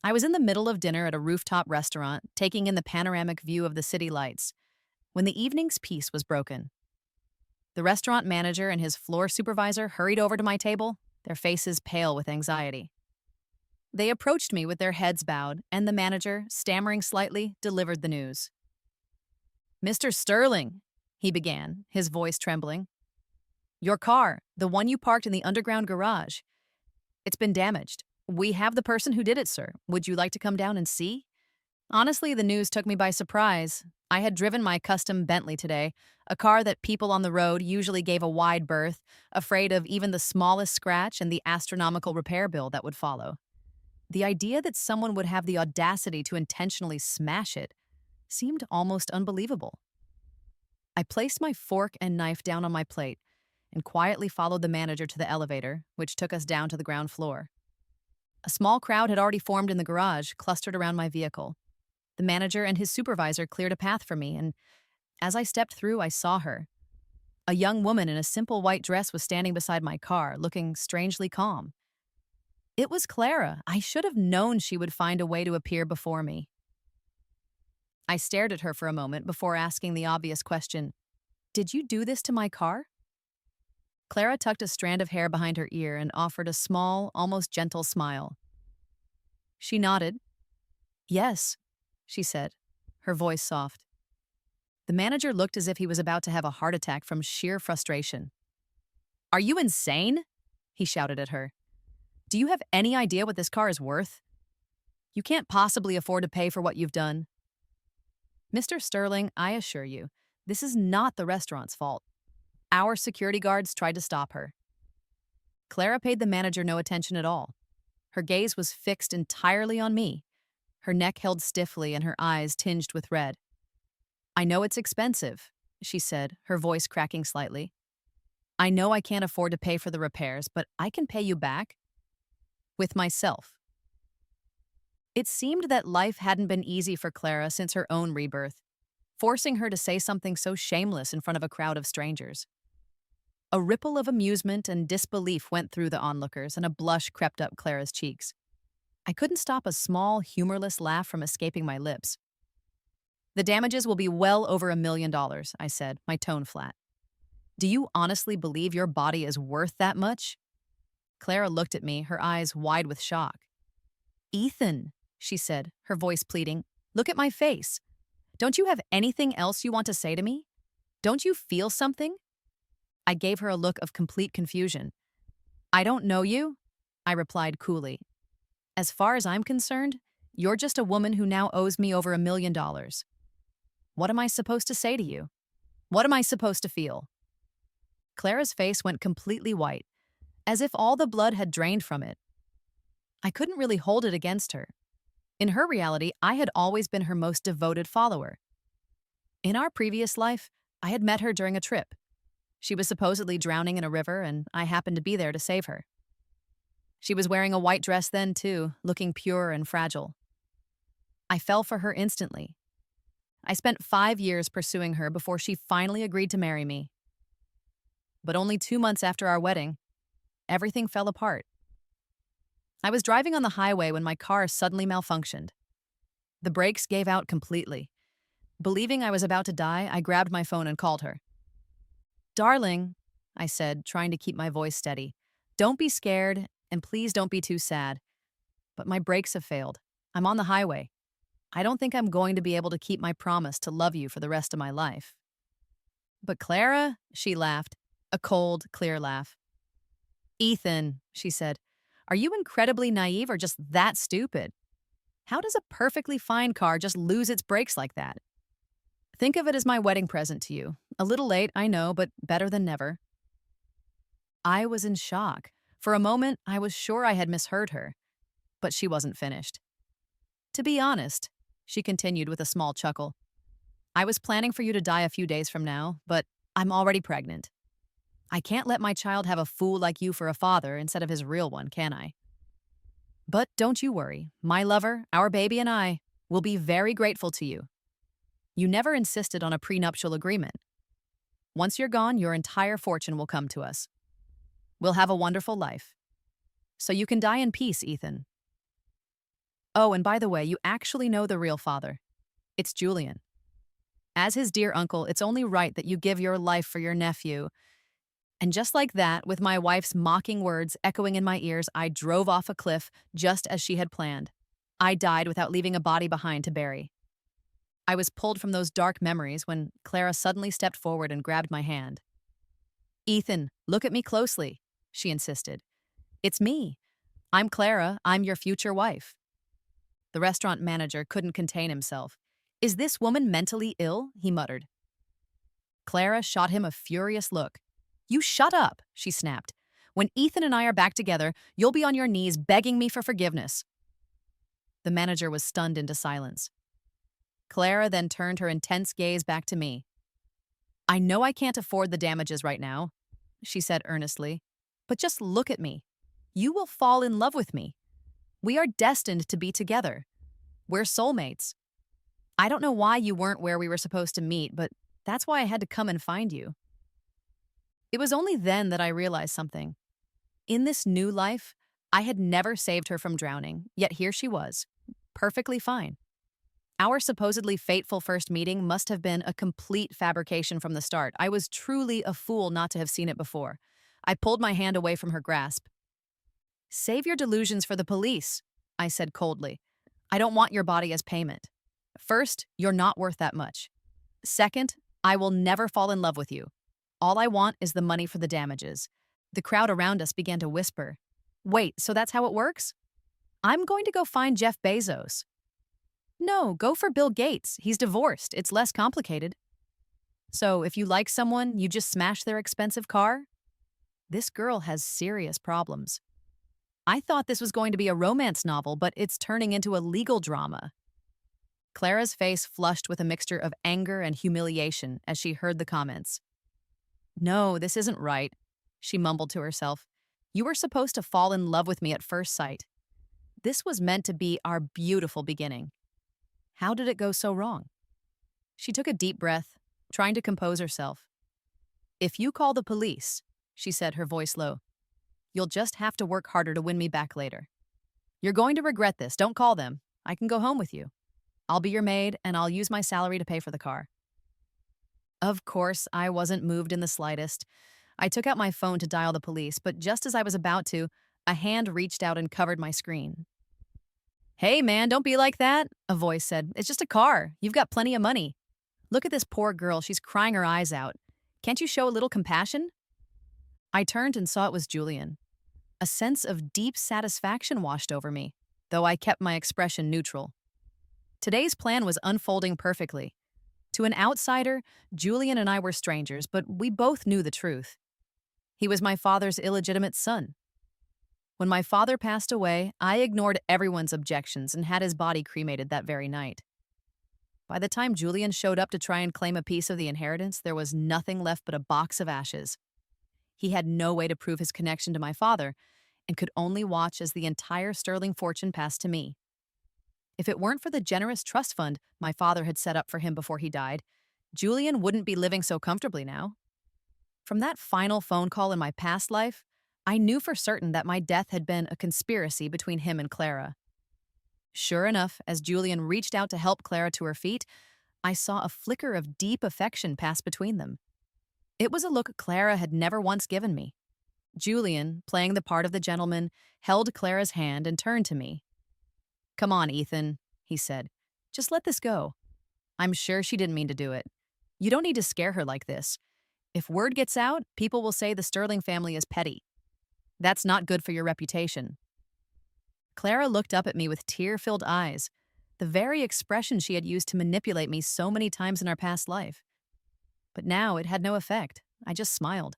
I was in the middle of dinner at a rooftop restaurant, taking in the panoramic view of the city lights, when the evening's peace was broken. The restaurant manager and his floor supervisor hurried over to my table, their faces pale with anxiety. They approached me with their heads bowed, and the manager, stammering slightly, delivered the news. "Mr. Sterling," he began, his voice trembling. "Your car, the one you parked in the underground garage, it's been damaged. We have the person who did it, sir. Would you like to come down and see?" Honestly, the news took me by surprise. I had driven my custom Bentley today, a car that people on the road usually gave a wide berth, afraid of even the smallest scratch and the astronomical repair bill that would follow. The idea that someone would have the audacity to intentionally smash it seemed almost unbelievable. I placed my fork and knife down on my plate and quietly followed the manager to the elevator, which took us down to the ground floor. A small crowd had already formed in the garage, clustered around my vehicle. The manager and his supervisor cleared a path for me, and as I stepped through, I saw her. A young woman in a simple white dress was standing beside my car, looking strangely calm. It was Clara. I should have known she would find a way to appear before me. I stared at her for a moment before asking the obvious question, "Did you do this to my car?" Clara tucked a strand of hair behind her ear and offered a small, almost gentle smile. She nodded. "Yes," she said, her voice soft. The manager looked as if he was about to have a heart attack from sheer frustration. "Are you insane?" he shouted at her. "Do you have any idea what this car is worth? You can't possibly afford to pay for what you've done." "Mr. Sterling, I assure you, this is not the restaurant's fault. Our security guards tried to stop her." Clara paid the manager no attention at all. Her gaze was fixed entirely on me, her neck held stiffly and her eyes tinged with red. "I know it's expensive," she said, her voice cracking slightly. "I know I can't afford to pay for the repairs, but I can pay you back with myself." It seemed that life hadn't been easy for Clara since her own rebirth, forcing her to say something so shameless in front of a crowd of strangers. A ripple of amusement and disbelief went through the onlookers, and a blush crept up Clara's cheeks. I couldn't stop a small, humorless laugh from escaping my lips. "The damages will be well over $1 million, I said, my tone flat. "Do you honestly believe your body is worth that much?" Clara looked at me, her eyes wide with shock. "Ethan," she said, her voice pleading, "look at my face. Don't you have anything else you want to say to me? Don't you feel something?" I gave her a look of complete confusion. "I don't know you," I replied coolly. "As far as I'm concerned, you're just a woman who now owes me over $1 million. What am I supposed to say to you? What am I supposed to feel?" Clara's face went completely white, as if all the blood had drained from it. I couldn't really hold it against her. In her reality, I had always been her most devoted follower. In our previous life, I had met her during a trip. She was supposedly drowning in a river, and I happened to be there to save her. She was wearing a white dress then, too, looking pure and fragile. I fell for her instantly. I spent 5 years pursuing her before she finally agreed to marry me. But only 2 months after our wedding, everything fell apart. I was driving on the highway when my car suddenly malfunctioned. The brakes gave out completely. Believing I was about to die, I grabbed my phone and called her. "Darling," I said, trying to keep my voice steady, "don't be scared, and please don't be too sad. But my brakes have failed. I'm on the highway. I don't think I'm going to be able to keep my promise to love you for the rest of my life." "But Clara," she laughed, a cold, clear laugh. "Ethan," she said, "are you incredibly naive or just that stupid? How does a perfectly fine car just lose its brakes like that? Think of it as my wedding present to you. A little late, I know, but better than never." I was in shock. For a moment, I was sure I had misheard her. But she wasn't finished. "To be honest," she continued with a small chuckle, "I was planning for you to die a few days from now, but I'm already pregnant. I can't let my child have a fool like you for a father instead of his real one, can I? But don't you worry. My lover, our baby, and I will be very grateful to you. You never insisted on a prenuptial agreement. Once you're gone, your entire fortune will come to us. We'll have a wonderful life. So you can die in peace, Ethan." Oh, and by the way, you actually know the real father. It's Julian. As his dear uncle, it's only right that you give your life for your nephew. And just like that, with my wife's mocking words echoing in my ears, I drove off a cliff just as she had planned. I died without leaving a body behind to bury. I was pulled from those dark memories when Clara suddenly stepped forward and grabbed my hand. Ethan, look at me closely, she insisted. It's me. I'm Clara. I'm your future wife. The restaurant manager couldn't contain himself. Is this woman mentally ill? He muttered. Clara shot him a furious look. You shut up, she snapped. When Ethan and I are back together, you'll be on your knees begging me for forgiveness. The manager was stunned into silence. Clara then turned her intense gaze back to me. I know I can't afford the damages right now, she said earnestly, but just look at me. You will fall in love with me. We are destined to be together. We're soulmates. I don't know why you weren't where we were supposed to meet, but that's why I had to come and find you. It was only then that I realized something. In this new life, I had never saved her from drowning, yet here she was, perfectly fine. Our supposedly fateful first meeting must have been a complete fabrication from the start. I was truly a fool not to have seen it before. I pulled my hand away from her grasp. Save your delusions for the police, I said coldly. I don't want your body as payment. First, you're not worth that much. Second, I will never fall in love with you. All I want is the money for the damages. The crowd around us began to whisper. Wait, so that's how it works? I'm going to go find Jeff Bezos. No, go for Bill Gates. He's divorced. It's less complicated. So if you like someone, you just smash their expensive car? This girl has serious problems. I thought this was going to be a romance novel, but it's turning into a legal drama. Clara's face flushed with a mixture of anger and humiliation as she heard the comments. No, this isn't right, she mumbled to herself. You were supposed to fall in love with me at first sight. This was meant to be our beautiful beginning. How did it go so wrong? She took a deep breath, trying to compose herself. If you call the police, she said, her voice low, you'll just have to work harder to win me back later. You're going to regret this. Don't call them. I can go home with you. I'll be your maid, and I'll use my salary to pay for the car. Of course, I wasn't moved in the slightest. I took out my phone to dial the police, but just as I was about to, a hand reached out and covered my screen. Hey, man, don't be like that, a voice said. It's just a car. You've got plenty of money. Look at this poor girl. She's crying her eyes out. Can't you show a little compassion? I turned and saw it was Julian. A sense of deep satisfaction washed over me, though I kept my expression neutral. Today's plan was unfolding perfectly. To an outsider, Julian and I were strangers, but we both knew the truth. He was my father's illegitimate son. When my father passed away, I ignored everyone's objections and had his body cremated that very night. By the time Julian showed up to try and claim a piece of the inheritance, there was nothing left but a box of ashes. He had no way to prove his connection to my father and could only watch as the entire sterling fortune passed to me. If it weren't for the generous trust fund my father had set up for him before he died, Julian wouldn't be living so comfortably now. From that final phone call in my past life, I knew for certain that my death had been a conspiracy between him and Clara. Sure enough, as Julian reached out to help Clara to her feet, I saw a flicker of deep affection pass between them. It was a look Clara had never once given me. Julian, playing the part of the gentleman, held Clara's hand and turned to me. Come on, Ethan, he said. Just let this go. I'm sure she didn't mean to do it. You don't need to scare her like this. If word gets out, people will say the Sterling family is petty. That's not good for your reputation. Clara looked up at me with tear-filled eyes, the very expression she had used to manipulate me so many times in our past life. But now it had no effect. I just smiled.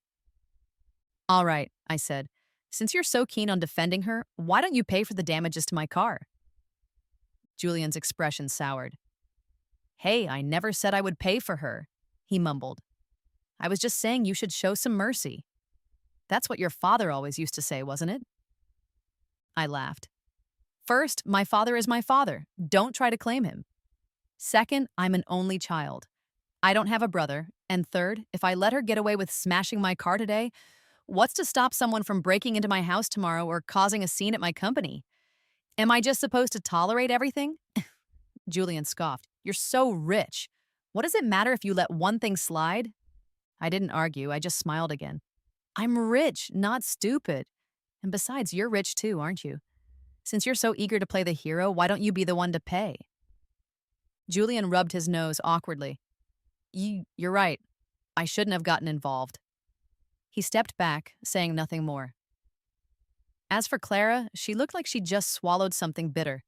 All right, I said. Since you're so keen on defending her, why don't you pay for the damages to my car? Julian's expression soured. Hey, I never said I would pay for her, he mumbled. I was just saying you should show some mercy. That's what your father always used to say, wasn't it? I laughed. First, my father is my father. Don't try to claim him. Second, I'm an only child. I don't have a brother. And third, if I let her get away with smashing my car today, what's to stop someone from breaking into my house tomorrow or causing a scene at my company? Am I just supposed to tolerate everything? Julian scoffed. You're so rich. What does it matter if you let one thing slide? I didn't argue, I just smiled again. I'm rich, not stupid. And besides, you're rich too, aren't you? Since you're so eager to play the hero, why don't you be the one to pay? Julian rubbed his nose awkwardly. You're right. I shouldn't have gotten involved. He stepped back, saying nothing more. As for Clara, she looked like she'd just swallowed something bitter.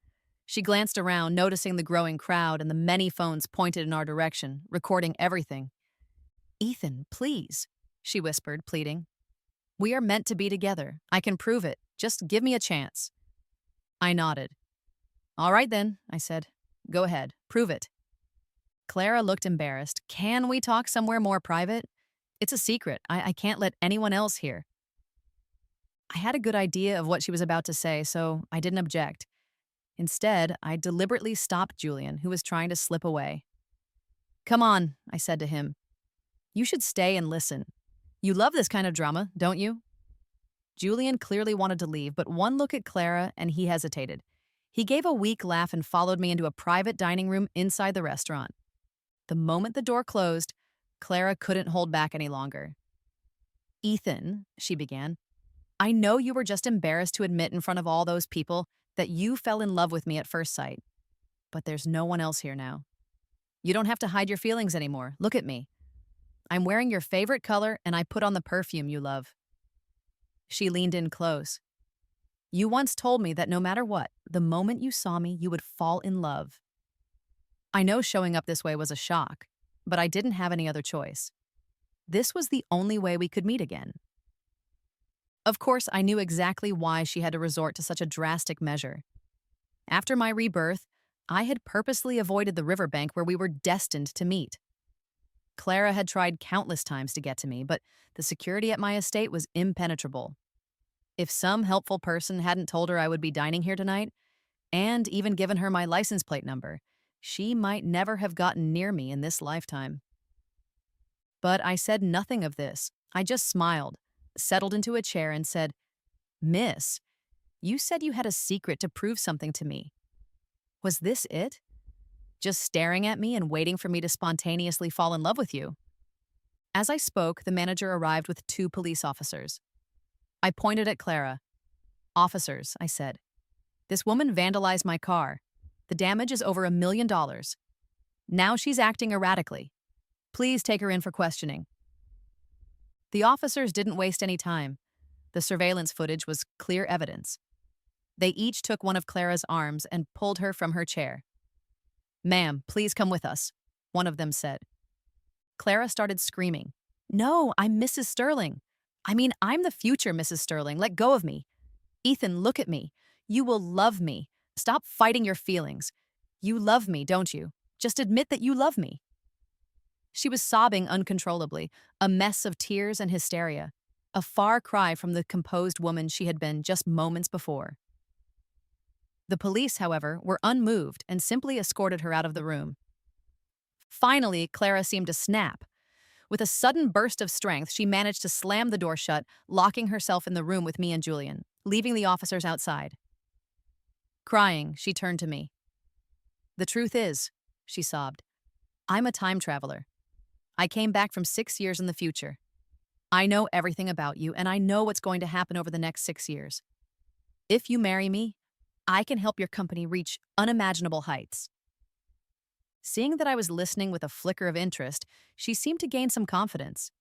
She glanced around, noticing the growing crowd and the many phones pointed in our direction, recording everything. Ethan, please, she whispered, pleading. We are meant to be together. I can prove it. Just give me a chance. I nodded. All right then, I said. Go ahead, prove it. Clara looked embarrassed. Can we talk somewhere more private? It's a secret. I can't let anyone else hear. I had a good idea of what she was about to say, so I didn't object. Instead, I deliberately stopped Julian, who was trying to slip away. Come on, I said to him. You should stay and listen. You love this kind of drama, don't you? Julian clearly wanted to leave, but one look at Clara and he hesitated. He gave a weak laugh and followed me into a private dining room inside the restaurant. The moment the door closed, Clara couldn't hold back any longer. Ethan, she began, I know you were just embarrassed to admit in front of all those people that you fell in love with me at first sight. But there's no one else here now. You don't have to hide your feelings anymore. Look at me. I'm wearing your favorite color and I put on the perfume you love. She leaned in close. You once told me that no matter what, the moment you saw me, you would fall in love. I know showing up this way was a shock, but I didn't have any other choice. This was the only way we could meet again. Of course, I knew exactly why she had to resort to such a drastic measure. After my rebirth, I had purposely avoided the riverbank where we were destined to meet. Clara had tried countless times to get to me, but the security at my estate was impenetrable. If some helpful person hadn't told her I would be dining here tonight, and even given her my license plate number, she might never have gotten near me in this lifetime. But I said nothing of this. I just smiled, settled into a chair, and said, Miss, you said you had a secret to prove something to me. Was this it? Just staring at me and waiting for me to spontaneously fall in love with you? As I spoke, the manager arrived with 2 police officers. I pointed at Clara. Officers, I said. This woman vandalized my car. The damage is over $1 million. Now she's acting erratically. Please take her in for questioning. The officers didn't waste any time. The surveillance footage was clear evidence. They each took one of Clara's arms and pulled her from her chair. Ma'am, please come with us, one of them said. Clara started screaming. No, I'm Mrs. Sterling. I'm the future Mrs. Sterling. Let go of me. Ethan, look at me. You will love me. Stop fighting your feelings. You love me, don't you? Just admit that you love me. She was sobbing uncontrollably, a mess of tears and hysteria, a far cry from the composed woman she had been just moments before. The police, however, were unmoved and simply escorted her out of the room. Finally, Clara seemed to snap. With a sudden burst of strength, she managed to slam the door shut, locking herself in the room with me and Julian, leaving the officers outside. Crying, she turned to me. The truth is, she sobbed, I'm a time traveler. I came back from 6 years in the future. I know everything about you, and I know what's going to happen over the next 6 years. If you marry me, I can help your company reach unimaginable heights. Seeing that I was listening with a flicker of interest, she seemed to gain some confidence.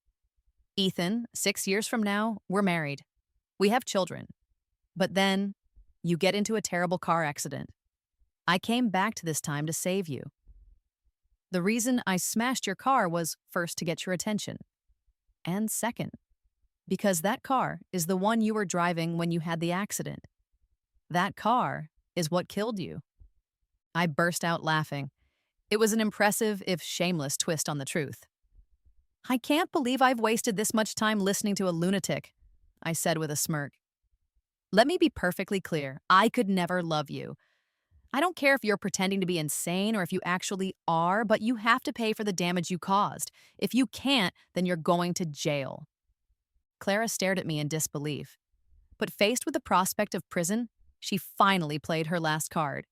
Ethan, 6 years from now, we're married. We have children. But then, you get into a terrible car accident. I came back to this time to save you. The reason I smashed your car was, first, to get your attention. And second, because that car is the one you were driving when you had the accident. That car is what killed you. I burst out laughing. It was an impressive, if shameless, twist on the truth. I can't believe I've wasted this much time listening to a lunatic, I said with a smirk. Let me be perfectly clear. I could never love you. I don't care if you're pretending to be insane or if you actually are, but you have to pay for the damage you caused. If you can't, then you're going to jail. Clara stared at me in disbelief. But faced with the prospect of prison, She finally played her last card.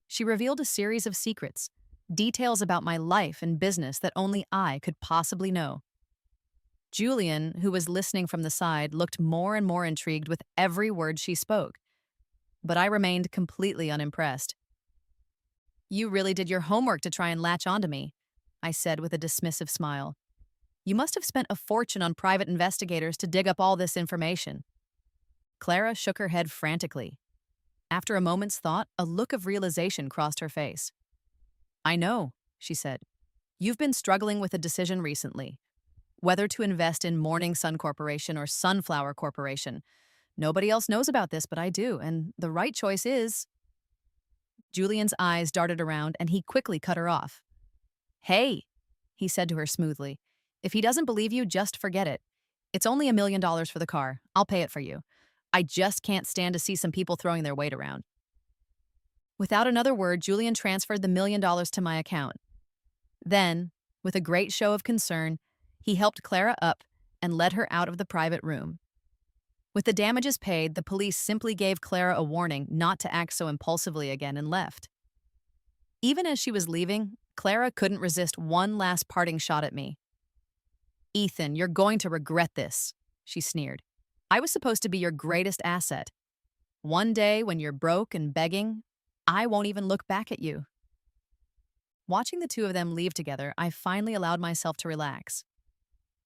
She revealed a series of secrets, details about my life and business that only I could possibly know. Julian, who was listening from the side, looked more and more intrigued with every word she spoke, but I remained completely unimpressed. "You really did your homework to try and latch onto me," I said with a dismissive smile. "You must have spent a fortune on private investigators to dig up all this information." Clara shook her head frantically. After a moment's thought, a look of realization crossed her face. "I know," she said. "You've been struggling with a decision recently. Whether to invest in Morning Sun Corporation or Sunflower Corporation. Nobody else knows about this, but I do, and the right choice is—" Julian's eyes darted around, and he quickly cut her off. "Hey," he said to her smoothly. "If he doesn't believe you, just forget it. It's only $1 million for the car. I'll pay it for you. I just can't stand to see some people throwing their weight around." Without another word, Julian transferred the $1 million to my account. Then, with a great show of concern, he helped Clara up and led her out of the private room. With the damages paid, the police simply gave Clara a warning not to act so impulsively again and left. Even as she was leaving, Clara couldn't resist one last parting shot at me. "Ethan, you're going to regret this," she sneered. "I was supposed to be your greatest asset. One day, when you're broke and begging, I won't even look back at you." Watching the two of them leave together, I finally allowed myself to relax.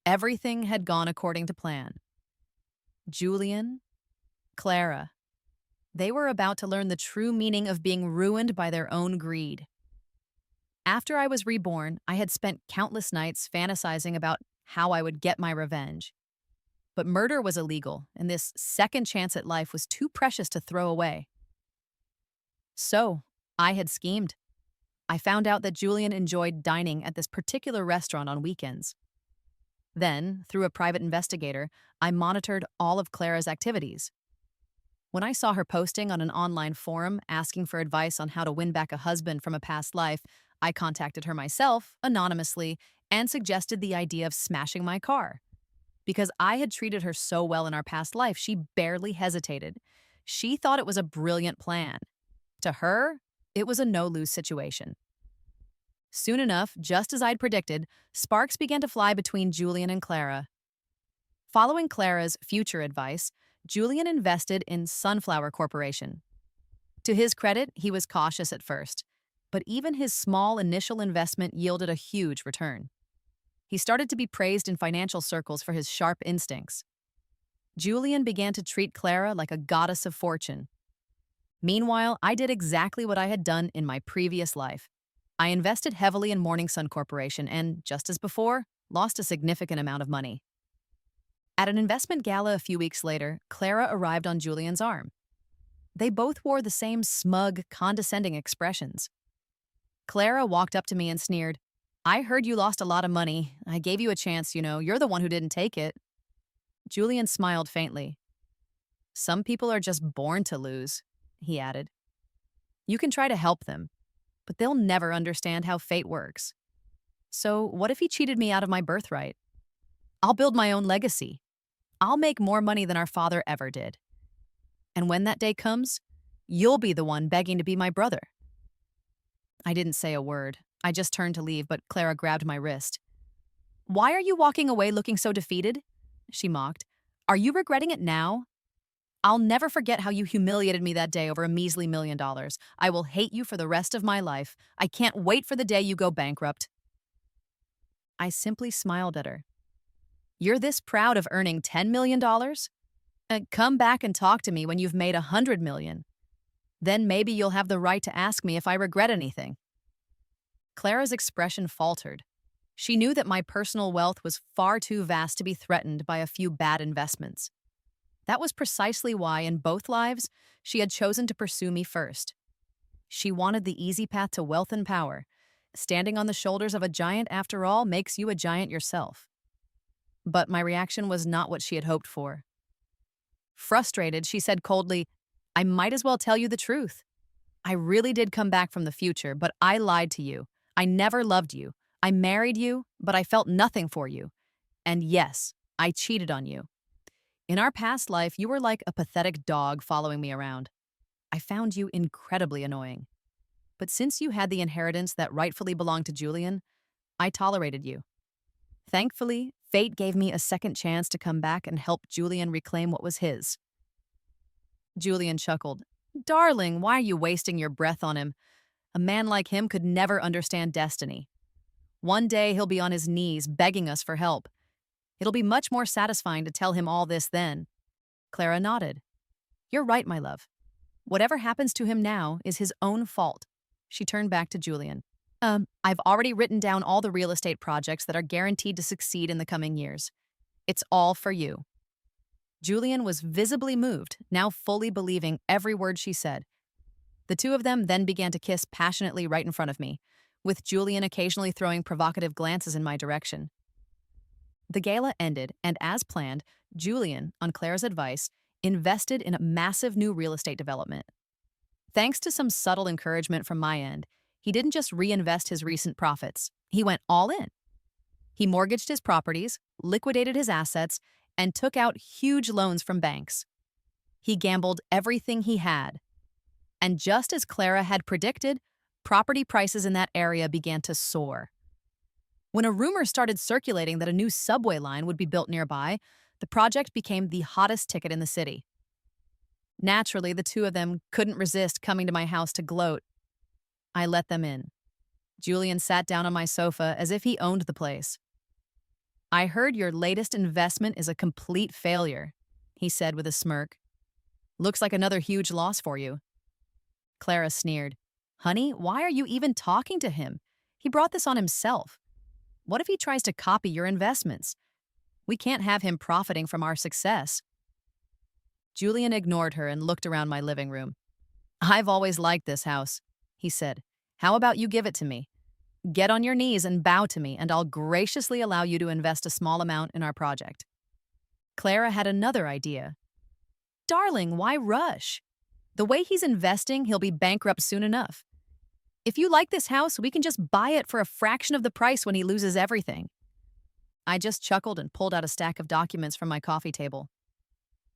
Everything had gone according to plan. Julian, Clara. They were about to learn the true meaning of being ruined by their own greed. After I was reborn, I had spent countless nights fantasizing about how I would get my revenge. But murder was illegal, and this second chance at life was too precious to throw away. So, I had schemed. I found out that Julian enjoyed dining at this particular restaurant on weekends. Then, through a private investigator, I monitored all of Clara's activities. When I saw her posting on an online forum asking for advice on how to win back a husband from a past life, I contacted her myself, anonymously, and suggested the idea of smashing my car. Because I had treated her so well in our past life, she barely hesitated. She thought it was a brilliant plan. To her, it was a no-lose situation. Soon enough, just as I'd predicted, sparks began to fly between Julian and Clara. Following Clara's future advice, Julian invested in Sunflower Corporation. To his credit, he was cautious at first, but even his small initial investment yielded a huge return. He started to be praised in financial circles for his sharp instincts. Julian began to treat Clara like a goddess of fortune. Meanwhile, I did exactly what I had done in my previous life. I invested heavily in Morning Sun Corporation and, just as before, lost a significant amount of money. At an investment gala a few weeks later, Clara arrived on Julian's arm. They both wore the same smug, condescending expressions. Clara walked up to me and sneered, "I heard you lost a lot of money. I gave you a chance, you're the one who didn't take it." Julian smiled faintly. "Some people are just born to lose," he added. "You can try to help them, but they'll never understand how fate works. So what if he cheated me out of my birthright? I'll build my own legacy. I'll make more money than our father ever did. And when that day comes, you'll be the one begging to be my brother." I didn't say a word. I just turned to leave, but Clara grabbed my wrist. "Why are you walking away looking so defeated?" she mocked. "Are you regretting it now? I'll never forget how you humiliated me that day over a measly $1 million. I will hate you for the rest of my life. I can't wait for the day you go bankrupt." I simply smiled at her. "You're this proud of earning $10 million? Come back and talk to me when you've made $100 million. Then maybe you'll have the right to ask me if I regret anything." Clara's expression faltered. She knew that my personal wealth was far too vast to be threatened by a few bad investments. That was precisely why, in both lives, she had chosen to pursue me first. She wanted the easy path to wealth and power. Standing on the shoulders of a giant, after all, makes you a giant yourself. But my reaction was not what she had hoped for. Frustrated, she said coldly, "I might as well tell you the truth. I really did come back from the future, but I lied to you. I never loved you. I married you, but I felt nothing for you. And yes, I cheated on you. In our past life, you were like a pathetic dog following me around. I found you incredibly annoying. But since you had the inheritance that rightfully belonged to Julian, I tolerated you. Thankfully, fate gave me a second chance to come back and help Julian reclaim what was his. Julian chuckled. Darling, why are you wasting your breath on him? A man like him could never understand destiny. One day he'll be on his knees begging us for help. It'll be much more satisfying to tell him all this then. Clara nodded. You're right, my love. Whatever happens to him now is his own fault. She turned back to Julian. I've already written down all the real estate projects that are guaranteed to succeed in the coming years. It's all for you. Julian was visibly moved, now fully believing every word she said. The two of them then began to kiss passionately right in front of me, with Julian occasionally throwing provocative glances in my direction. The gala ended, and as planned, Julian, on Clara's advice, invested in a massive new real estate development. Thanks to some subtle encouragement from my end, he didn't just reinvest his recent profits, he went all in. He mortgaged his properties, liquidated his assets, and took out huge loans from banks. He gambled everything he had. And just as Clara had predicted, property prices in that area began to soar. When a rumor started circulating that a new subway line would be built nearby, the project became the hottest ticket in the city. Naturally, the two of them couldn't resist coming to my house to gloat. I let them in. Julian sat down on my sofa as if he owned the place. I heard your latest investment is a complete failure, he said with a smirk. Looks like another huge loss for you. Clara sneered. Honey, why are you even talking to him? He brought this on himself. What if he tries to copy your investments? We can't have him profiting from our success. Julian ignored her and looked around my living room. I've always liked this house, he said. How about you give it to me? Get on your knees and bow to me, and I'll graciously allow you to invest a small amount in our project. Clara had another idea. Darling, why rush? The way he's investing, he'll be bankrupt soon enough. If you like this house, we can just buy it for a fraction of the price when he loses everything. I just chuckled and pulled out a stack of documents from my coffee table.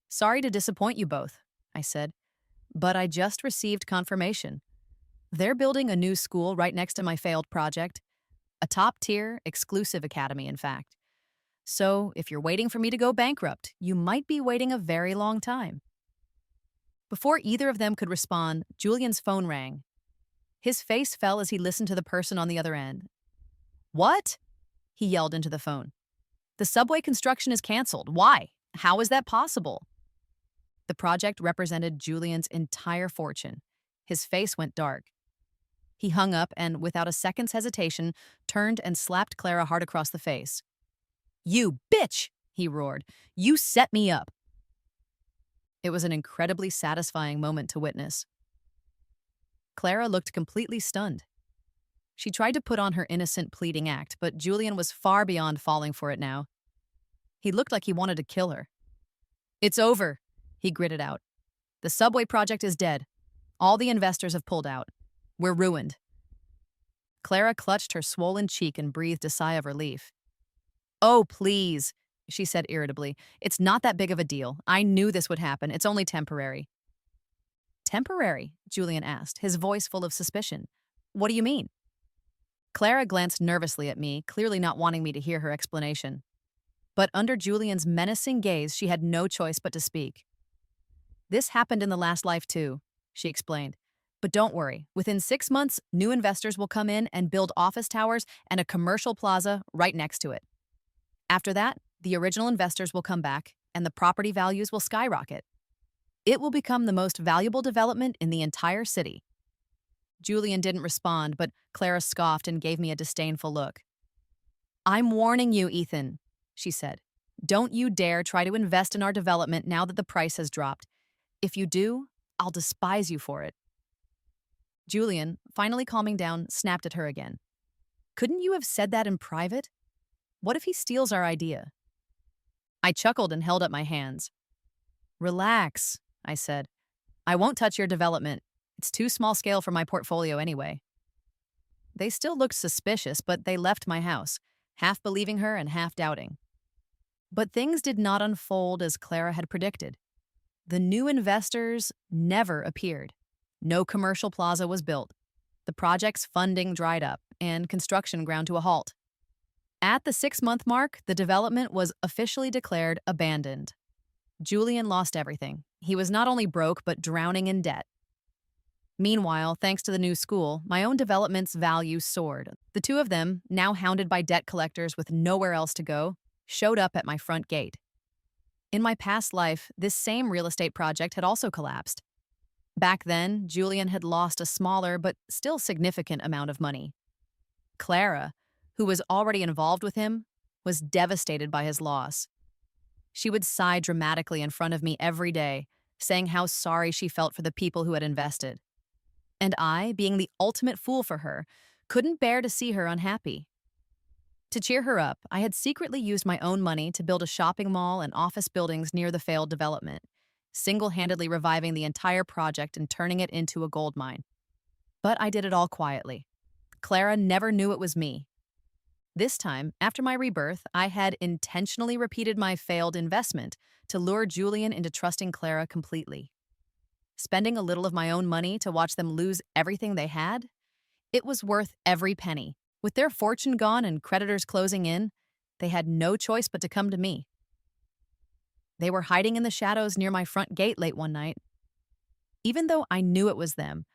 Sorry to disappoint you both, I said, but I just received confirmation. They're building a new school right next to my failed project, a top-tier, exclusive academy, in fact. So if you're waiting for me to go bankrupt, you might be waiting a very long time. Before either of them could respond, Julian's phone rang. His face fell as he listened to the person on the other end. What? He yelled into the phone. The subway construction is canceled. Why? How is that possible? The project represented Julian's entire fortune. His face went dark. He hung up and, without a second's hesitation, turned and slapped Clara hard across the face. You bitch! He roared. You set me up. It was an incredibly satisfying moment to witness. Clara looked completely stunned. She tried to put on her innocent pleading act, but Julian was far beyond falling for it now. He looked like he wanted to kill her. It's over, he gritted out. The subway project is dead. All the investors have pulled out. We're ruined. Clara clutched her swollen cheek and breathed a sigh of relief. Oh, please, she said irritably. It's not that big of a deal. I knew this would happen. It's only temporary. Temporary? Julian asked, his voice full of suspicion. What do you mean? Clara glanced nervously at me, clearly not wanting me to hear her explanation. But under Julian's menacing gaze, she had no choice but to speak. This happened in the last life too, she explained. But don't worry, within 6 months, new investors will come in and build office towers and a commercial plaza right next to it. After that, the original investors will come back and the property values will skyrocket. It will become the most valuable development in the entire city. Julian didn't respond, but Clara scoffed and gave me a disdainful look. I'm warning you, Ethan, she said. Don't you dare try to invest in our development now that the price has dropped. If you do, I'll despise you for it. Julian, finally calming down, snapped at her again. Couldn't you have said that in private? What if he steals our idea? I chuckled and held up my hands. Relax, I said. I won't touch your development. It's too small scale for my portfolio anyway. They still looked suspicious, but they left my house, half believing her and half doubting. But things did not unfold as Clara had predicted. The new investors never appeared. No commercial plaza was built. The project's funding dried up, and construction ground to a halt. At the 6-month mark, the development was officially declared abandoned. Julian lost everything. He was not only broke, but drowning in debt. Meanwhile, thanks to the new school, my own development's value soared. The two of them, now hounded by debt collectors with nowhere else to go, showed up at my front gate. In my past life, this same real estate project had also collapsed. Back then, Julian had lost a smaller but still significant amount of money. Clara, who was already involved with him, was devastated by his loss. She would sigh dramatically in front of me every day, saying how sorry she felt for the people who had invested. And I, being the ultimate fool for her, couldn't bear to see her unhappy. To cheer her up, I had secretly used my own money to build a shopping mall and office buildings near the failed development, single-handedly reviving the entire project and turning it into a gold mine. But I did it all quietly. Clara never knew it was me. This time, after my rebirth, I had intentionally repeated my failed investment to lure Julian into trusting Clara completely. Spending a little of my own money to watch them lose everything they had? It was worth every penny. With their fortune gone and creditors closing in, they had no choice but to come to me. They were hiding in the shadows near my front gate late one night. Even though I knew it was them,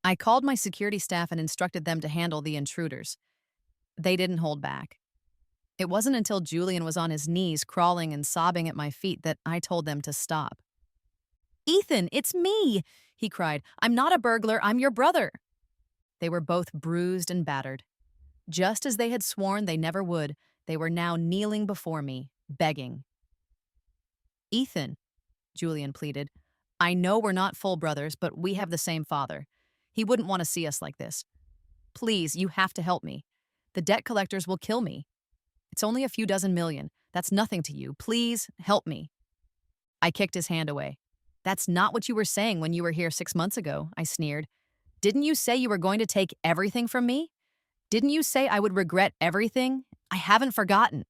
I called my security staff and instructed them to handle the intruders. They didn't hold back. It wasn't until Julian was on his knees crawling and sobbing at my feet that I told them to stop. "Ethan, it's me!" he cried. "I'm not a burglar, I'm your brother." They were both bruised and battered. Just as they had sworn they never would, they were now kneeling before me, begging. "Ethan," Julian pleaded, "I know we're not full brothers, but we have the same father. He wouldn't want to see us like this. Please, you have to help me. The debt collectors will kill me. It's only a few dozen million. That's nothing to you. Please, help me." I kicked his hand away. "That's not what you were saying when you were here 6 months ago," I sneered. "Didn't you say you were going to take everything from me? Didn't you say I would regret everything? I haven't forgotten."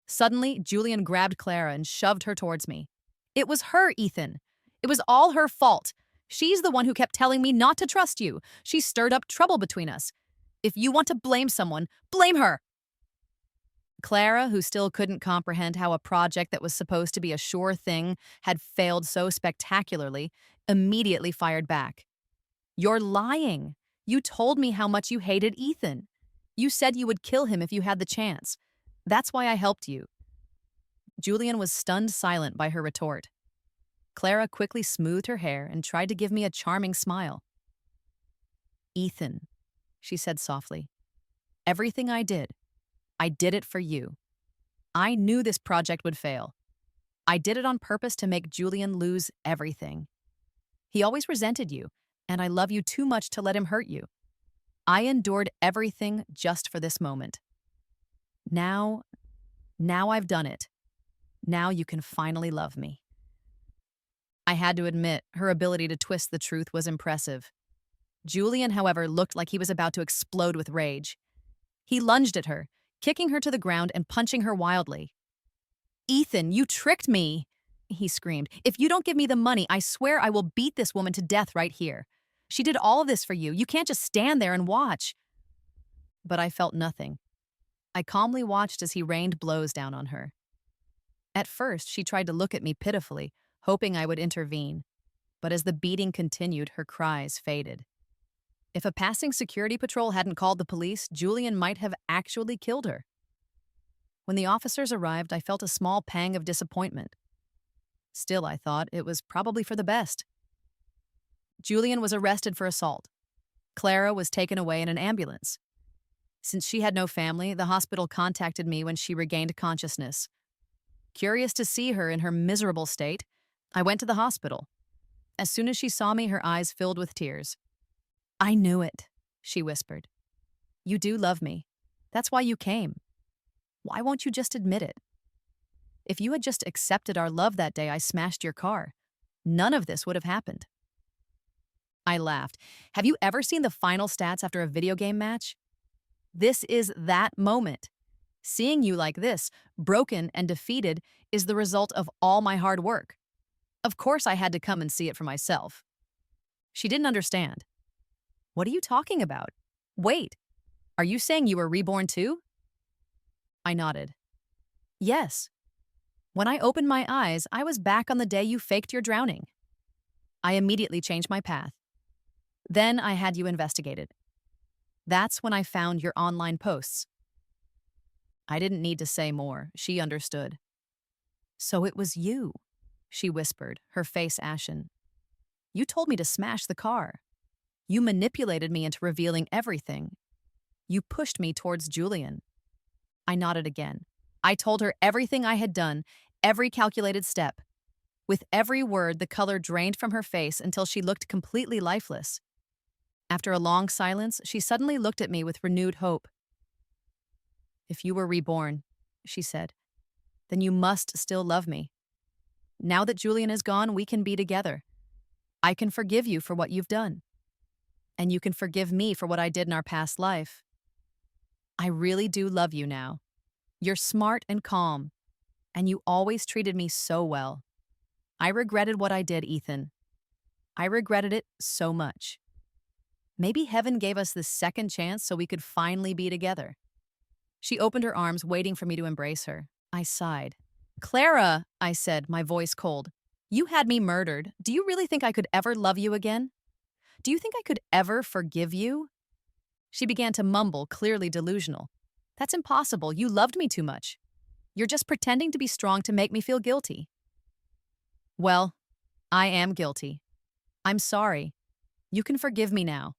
Suddenly, Julian grabbed Clara and shoved her towards me. "It was her, Ethan. It was all her fault. She's the one who kept telling me not to trust you. She stirred up trouble between us. If you want to blame someone, blame her." Clara, who still couldn't comprehend how a project that was supposed to be a sure thing had failed so spectacularly, immediately fired back. "You're lying. You told me how much you hated Ethan. You said you would kill him if you had the chance. That's why I helped you." Julian was stunned silent by her retort. Clara quickly smoothed her hair and tried to give me a charming smile. "Ethan," she said softly, "everything I did it for you. I knew this project would fail. I did it on purpose to make Julian lose everything. He always resented you, and I love you too much to let him hurt you. I endured everything just for this moment. Now I've done it. Now you can finally love me." I had to admit, her ability to twist the truth was impressive. Julian, however, looked like he was about to explode with rage. He lunged at her, kicking her to the ground and punching her wildly. "Ethan, you tricked me!" he screamed. "If you don't give me the money, I swear I will beat this woman to death right here. She did all of this for you. You can't just stand there and watch." But I felt nothing. I calmly watched as he rained blows down on her. At first, she tried to look at me pitifully, hoping I would intervene. But as the beating continued, her cries faded. If a passing security patrol hadn't called the police, Julian might have actually killed her. When the officers arrived, I felt a small pang of disappointment. Still, I thought it was probably for the best. Julian was arrested for assault. Clara was taken away in an ambulance. Since she had no family, the hospital contacted me when she regained consciousness. Curious to see her in her miserable state, I went to the hospital. As soon as she saw me, her eyes filled with tears. "I knew it," she whispered. "You do love me. That's why you came. Why won't you just admit it? If you had just accepted our love that day I smashed your car, none of this would have happened." I laughed. "Have you ever seen the final stats after a video game match? This is that moment. Seeing you like this, broken and defeated, is the result of all my hard work. Of course I had to come and see it for myself." She didn't understand. What are you talking about? Wait, are you saying you were reborn too? I nodded. Yes. When I opened my eyes, I was back on the day you faked your drowning. I immediately changed my path. Then I had you investigated. That's when I found your online posts. I didn't need to say more. She understood. So it was you, she whispered, her face ashen. You told me to smash the car. You manipulated me into revealing everything. You pushed me towards Julian. I nodded again. I told her everything I had done, every calculated step. With every word, the color drained from her face until she looked completely lifeless. After a long silence, she suddenly looked at me with renewed hope. If you were reborn, she said, then you must still love me. Now that Julian is gone, we can be together. I can forgive you for what you've done. And you can forgive me for what I did in our past life. I really do love you now. You're smart and calm, and you always treated me so well. I regretted what I did, Ethan. I regretted it so much. Maybe heaven gave us this second chance so we could finally be together. She opened her arms, waiting for me to embrace her. I sighed. Clara, I said, my voice cold. You had me murdered. Do you really think I could ever love you again? Do you think I could ever forgive you? She began to mumble, clearly delusional. That's impossible. You loved me too much. You're just pretending to be strong to make me feel guilty. Well, I am guilty. I'm sorry. You can forgive me now.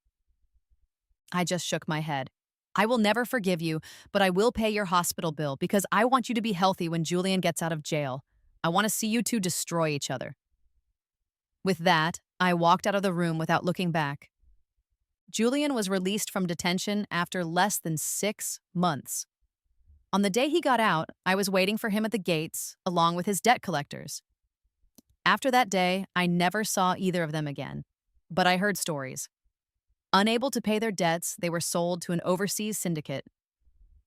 I just shook my head. I will never forgive you, but I will pay your hospital bill because I want you to be healthy when Julian gets out of jail. I want to see you two destroy each other. With that, I walked out of the room without looking back. Julian was released from detention after less than 6 months. On the day he got out, I was waiting for him at the gates, along with his debt collectors. After that day, I never saw either of them again, but I heard stories. Unable to pay their debts, they were sold to an overseas syndicate.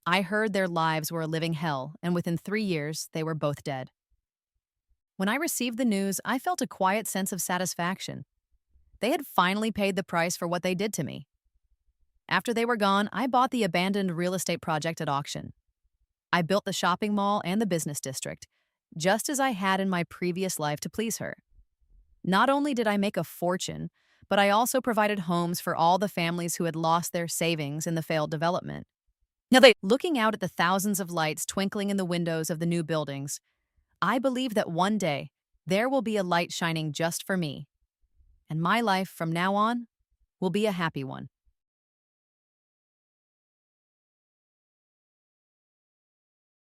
I heard their lives were a living hell, and within 3 years, they were both dead. When I received the news, I felt a quiet sense of satisfaction. They had finally paid the price for what they did to me. After they were gone, I bought the abandoned real estate project at auction. I built the shopping mall and the business district, just as I had in my previous life to please her. Not only did I make a fortune, but I also provided homes for all the families who had lost their savings in the failed development. Looking out at the thousands of lights twinkling in the windows of the new buildings, I believe that one day there will be a light shining just for me, and my life from now on will be a happy one.